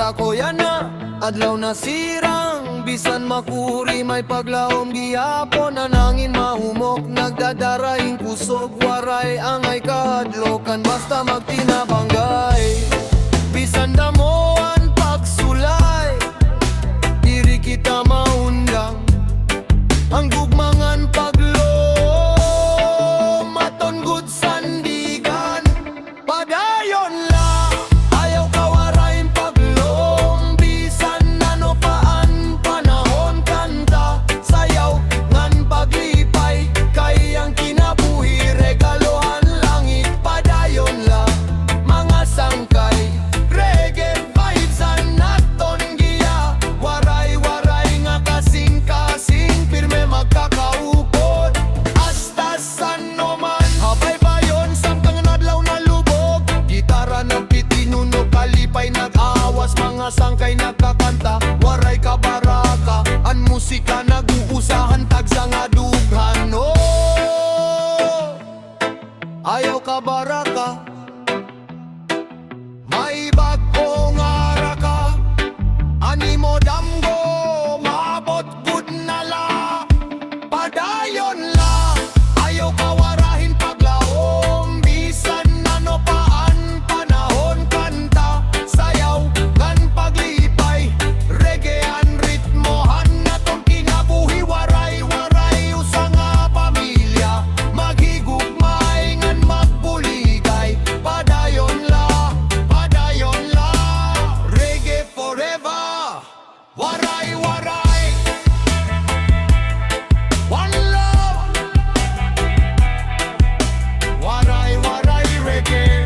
ako yan na adlaw na sirang, bisan makuri may paglaom gihapon, anangin mahumok nagdadaraing kusog, waray angay kahadlokan basta magtinabanggay. Bisan damoan pagsulay, diri kita maundang, ang gugmangan paglaom maton gud sandigan. Padayon la ayaw kawarain paglaom, bisan ano paan panahon kanta, sayaw ngan paglipay kay ang kinabuhi regalohan langit. Padayon la mga sangkay reggae vibes an naton giya, waray-waray nga kasing-kasing, pirme magkakaupod hasta san noman. Habay bayon samtang nadlaw na lubog, gitara ng pitinuno kalipay nag-awas, mga sangkay nagkakanta, waray ka baraka, an musika nag-uusahan tagsa nga dughan. Oh, ayaw ka baraka, may bag-o nga raka, animo damgo maabot gud na la. Padayon la ayaw kawarahin paglaom, bisan ano paan panahon kanta, sayaw ngan paglipay reggae an ritmohan naton kinabuhi, waray-waray usa nga pamilya, maghigugmay ngan magbuligay. Padayon la reggae forever, waray-waray one love, waray-waray reggae,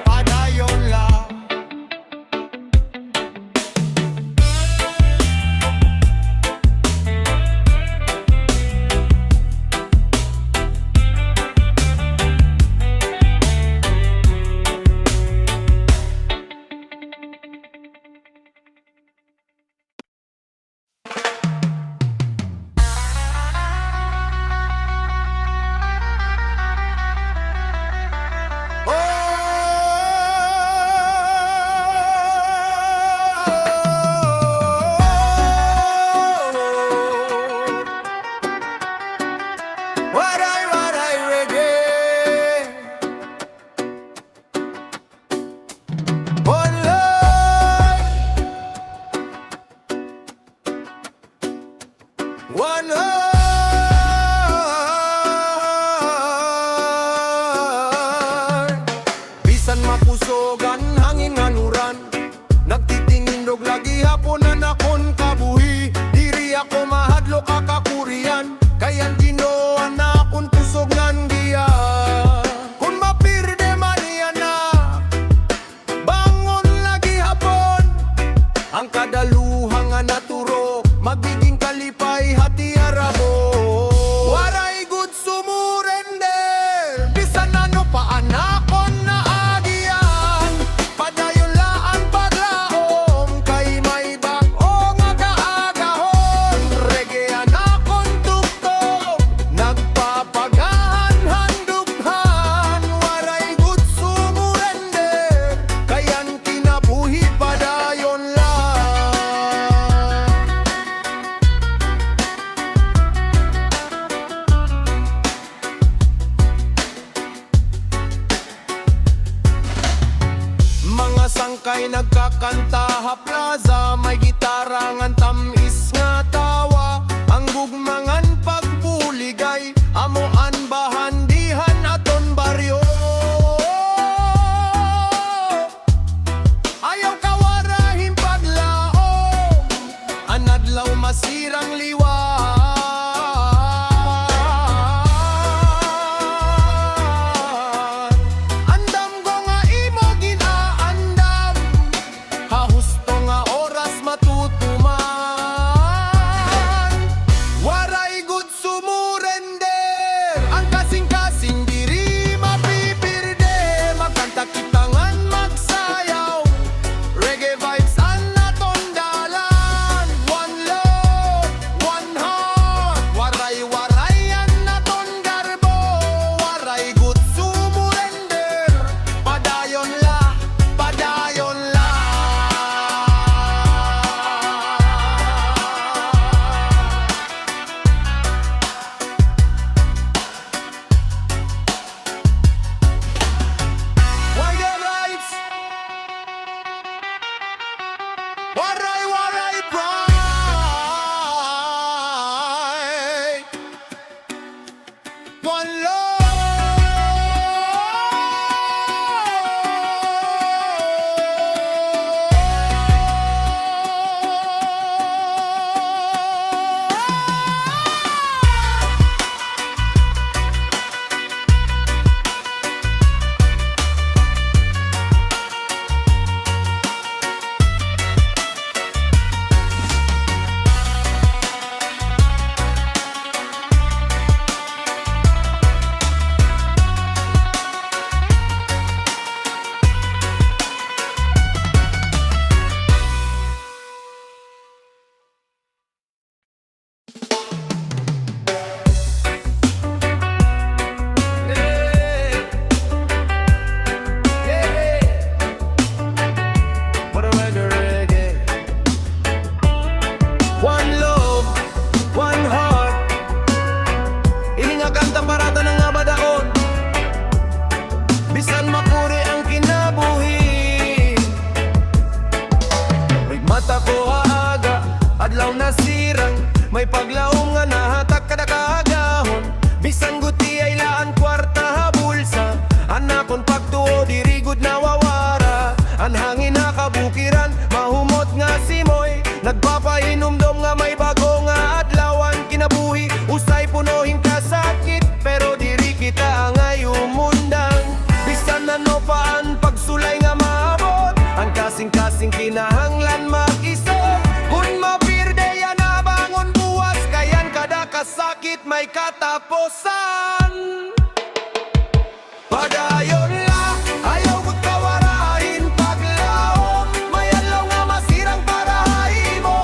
padayon la. Waray-waray reggae, one love, one heart. Bisan mapusogan hangin nganuran, nagtitingindog lagi hapon na nakon kabuhi, diri ako mahadlo kakakurian, kayan ginoan na akong tusog ngan giya. Kung mapirde man iyan na bangon lagi hapon, ang kadaluhang nga naturo magiging kalipay hati arabo. Waray gud sumurender, bisan ano pa anakon na agian. Padayon la ang paglaom kay may bag-o nga kaagahon, reggae anakon tugtog nagpapagahan handughan. Waray gud sumurender, kayan kinabuhi padayon la. Mga sangkay nagkakanta haplaza, may gitara ngan tamis nga tawa, ang gugmangan pagbuligay, amoan bahandihan aton baryo. Ayaw kawarahin paglaom, anadlaw masirang liwan. Andam ko nga imo ginaandam, hahusto nga oras matutuman. Waray gud sumurender, ang kasing-kasing diri mapipirde, magkanta kita ngan magsayaw, reggae vibes an naton dalan. One love, one heart, waray-waray an naton garbo, waray gud sumurender, padayon la, padayon la. mata ko haaga, adlaw nasirang, may paglaom nga nahatak kada kaagahon. Bisan guti ay laan kwarta habulsa, anakon pagtuo dirigod na wawara. Ang hangin nakabukiran, mahumot nga simoy, nagpapainomdom nga may bago nga adlawan. Kinabuhi, usay punohin kasakit, pero diri kita ngay umundang. Bisan ano pa ang pagsulay nga maabot, ang kasing-kasing kinahanglan mag-isip. Kung mapirde yan na bangon buwas, kayan kada kasakit may katapusan. Padayon la, ayaw ko't kawarahin paglaom, may alaw nga masirang parahay mo.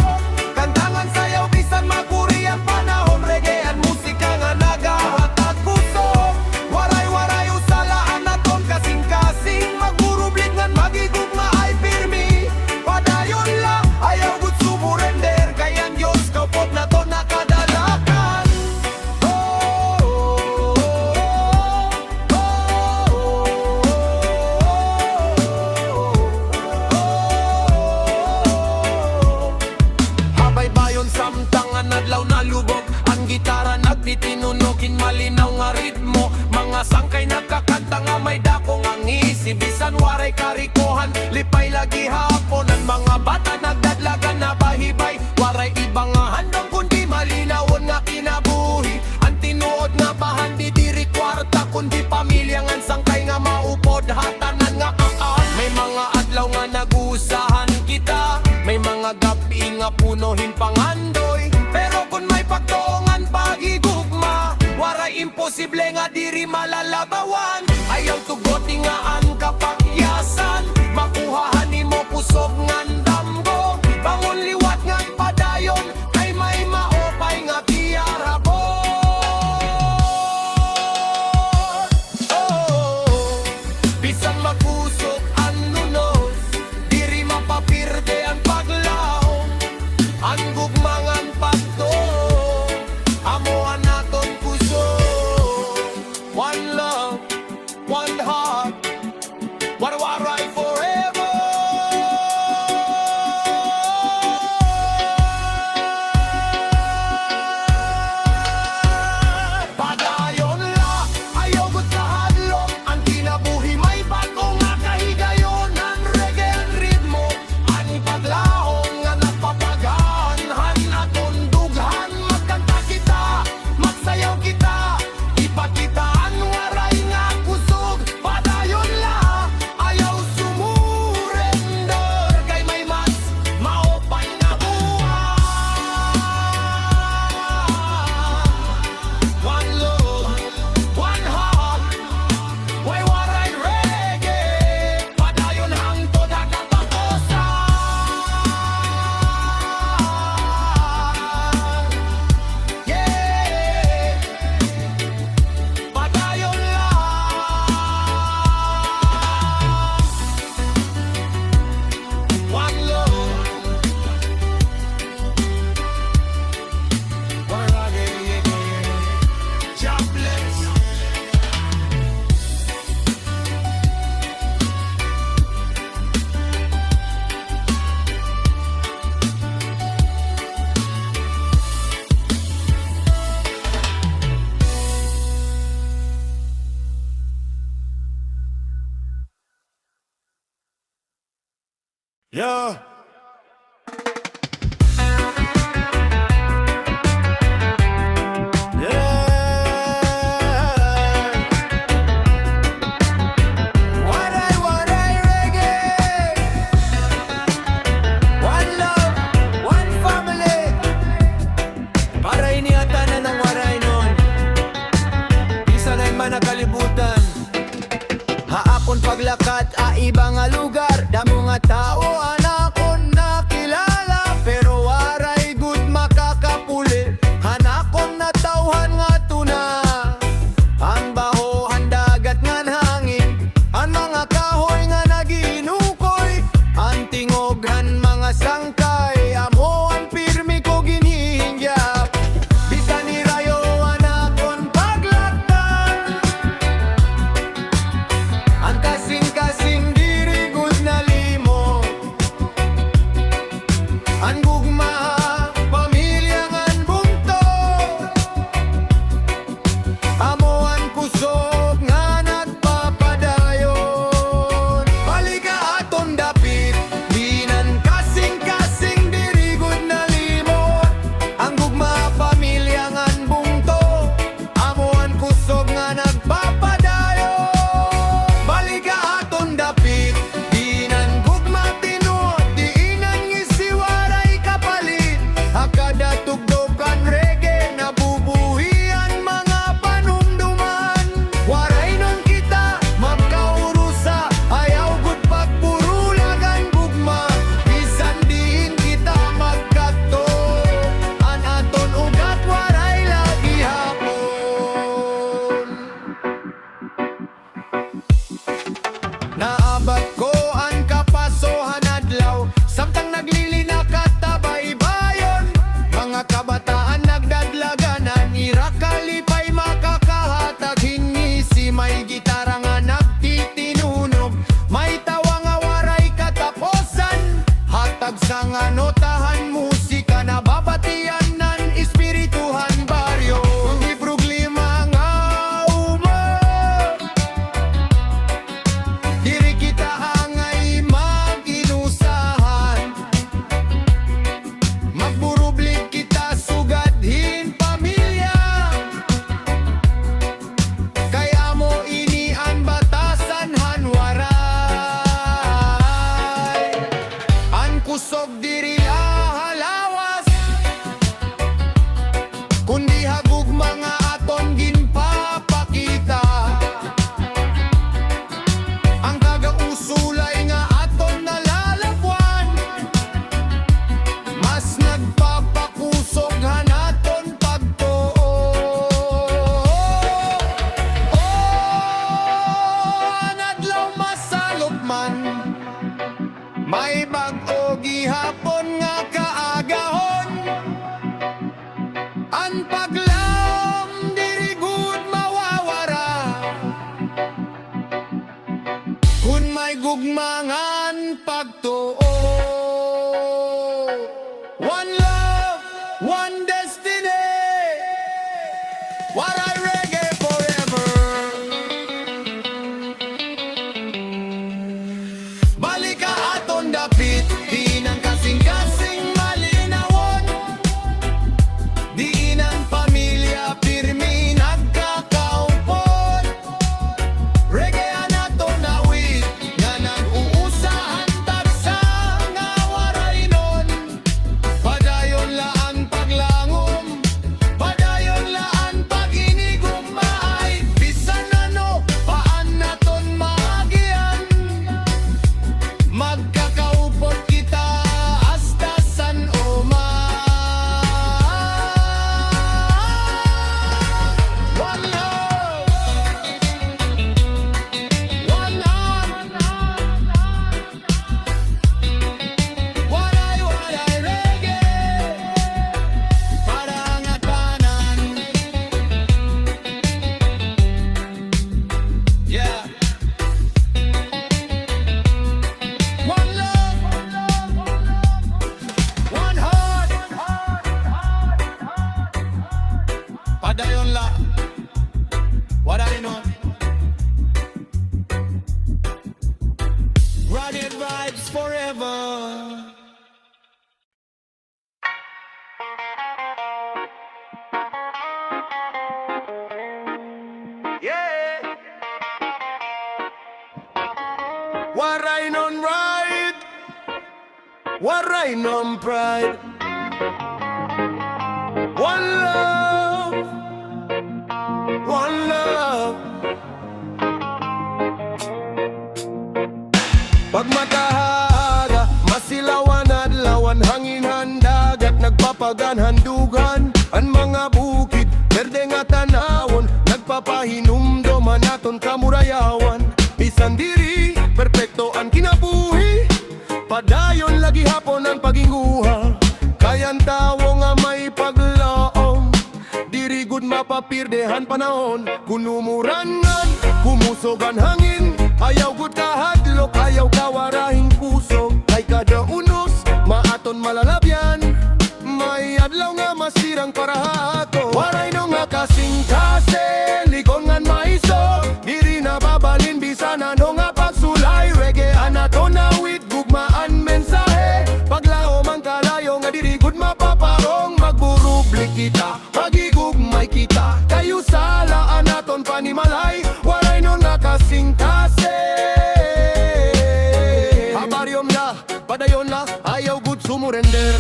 Kantangan sayaw bisan maguri ang panahon, reggae ang musika nga nagahatag kusog. Waray-waray usalaan naton kasing-kasing, magburublig ngan magigugma ay pirmi. Padayon la, ayaw ko't sumurender, kayan Diyos kapot naton nakadalakan. Samtangan adlaw na lubog, ang gitara nagtitinunukin malinaw nga ritmo. Mga sangkay nagkakanta nga may dako nga ngisi, bisan waray karikohan, lipay lagi hapon. Ang mga bata nagdadlagan na bahibay, waray ibang nga handong kundi malinawon nga kinabuhi. Ang tinuod nga bahan di diri kwarta, kundi pamilya nga sangkay nga maupod, hatanan nga kaan. May mga adlaw nga nagustuhan kita, may mga gabi nga punohin pangandoy. Pero kung may pagtuongan pagigugma, waray imposible nga diri malalabawan. Ayaw tugoti nga ang kapakyasan, makuhahan nimo pusog ngan damgo. Bangon liwat ngan padayon, kay may maopay nga biyarabon. Bisan magusok ang lunos, diri mapapirde ang paglaom. Ang gugmangan pagto, amuan naton puso. One love, one heart, waray-waray forever. Padayon la, ayaw ko't kahadlok, ang kinabuhi may bago nga kahigayon. Ang reggae ang ritmo, ang paglaong nga nagpapagaan. Aton dughan, magkanta kita, magsayaw kita, ipakita ang waray nga kusog. Padayon la, ayaw sumurender, kay may mas maopay nga buhay. One love, one heart, Waray-Waray Reggae. Padayon hangtod hanggang katapusan. Yeah, padayon lang. One love, Waray-Waray Reggae. God bless. Yeah. Waray-Waray Reggae. One love, one family. Para iniatanan ng Waray-Non. Isa na man na kalibutan. Haapon paglakad a ibang nga lugar, damo nga tao anakon nakilala, pero waray good makakapuli, hanakon na tawhan nga tuna. Ang bahohan dagat ngan hangin, ang mga kahoy nga nagiinukoy, ang tingoghan mga sangkay, amo ang pirmi ko ginihingyap. Bisan ni rayo anakon paglakdan, ang kasing-kasing dirigod na limo. samtang naglilinak at tabaybayon. Mga kabataan nagdadlaganan, ira kalipay makakahatag. Hinisi may gitara nga nagtitinunog, may tawa nga waray kataposan. Hatag sa nga notahan, musika na babatian nan espirituhan baryo. Iproglima nga uma, diri kita angay mag-inusahan. Magburublig kita sugadhin pamilya, kaya mo ini ang batasan hanwaray. Ang kusog diri halawas, kundi hagug mga aton ginpapakita. Ang kagausulay nga aton nalalabwan, mas nagpapakusog hanaton pagtuo. Ang adlaw masalot man, may bag-o gihapon nga kaagahon. Ang paglaom diri gud mawawara, kun may gugmangan pagtuo. One love, one destiny, Waray Reggae forever. Balik ka aton dapit, di nang kasing-kasing malinawon. Di nang pamilya pirmi nagkakaupon. Reggae anaton awit, nga nag-uusahan tagsa nga waraynon. Padayon laan paglangom, padayon laan pag-inigumay. Bisan ano, paan naton maagian, magkakaupot kita hasta san uma. One love, one heart, waray-waray reggae, para ngatanan. Yeah. One love, one heart, Padayon la, Waray-non. Rugged vibes forever. Yeah. Waray-non right, Waray-non pride. One love, one love. Pag matahaga, masilawan adlawan, hangin handagat, nagpapagan handugan. Ang mga bukid, berde nga tanawon, nagpapahinumdom naton kamurayawan. Bisan diri, perpekto ang kinabuhi, padayon lagi hapon ang paginguha. Kayan tawo nga may paglaom, diri gud mapapirdehan panahon. Kunumurangan, kumusogan hangin, ayaw gud kahadlok, ayaw kawarahing kusog. Kay kada unos, maaton malalabyan, may adlaw nga masirang para hato. Waray-non nga kasing-kasing, likon ngan maiso, diri na babalin bisan ano nga pagsulay. Reggae anaton awit, gugmaan mensahe, paglaom ang kalayo nga diri gud mapaparong. Magburublig kita, magigugmay kita, kayo sala anaton panimalay. Waray-non nga kasing-kasing, habaryom na, padayon na, ayaw gud sumurender.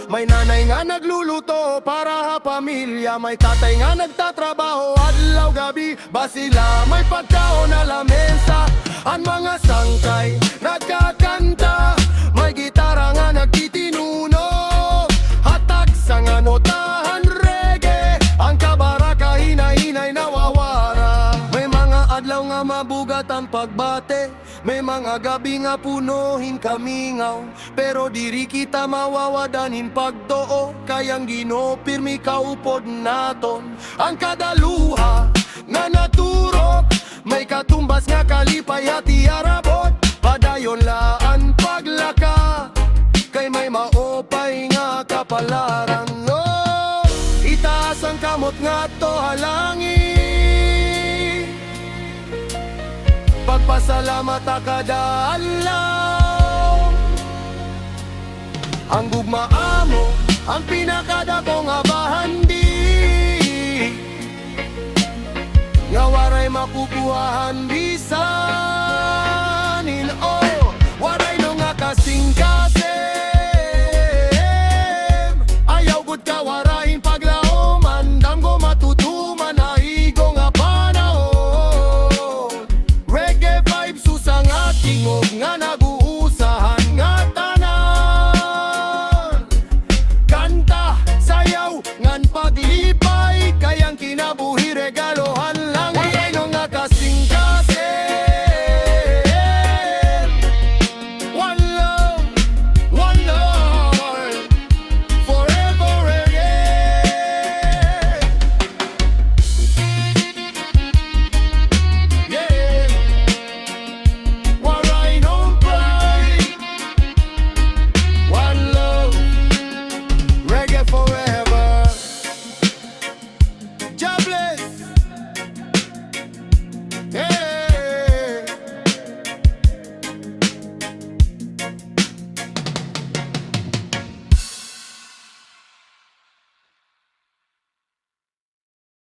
May nanay nga nagluluto para ha pamilya, may tatay nga nagtatrabaho adlaw gabi. Ba sila may pagkaon na lamesa, ang mga sangkay nagkakanta, may gitara nga nagtitinunog. hingatan pagbate. May mga gabi nga punuhin kamingaw, pero diri kita mawawadanin pagtoo. Kayang Ginoo pirmi kaupod naton ang kadaluha nga naturok. May katumbas nga kalipay at iarabot. Padayon laan paglaka, kay may maopay nga kapalaran. Oh, itaas ang kamot nga to halangi, pagpasalamat kada adlaw. Ang gugma mo ang pinakadako nga bahandi, nga waray makukuhaan bisanin. Oh, waray no nga kasingkasing.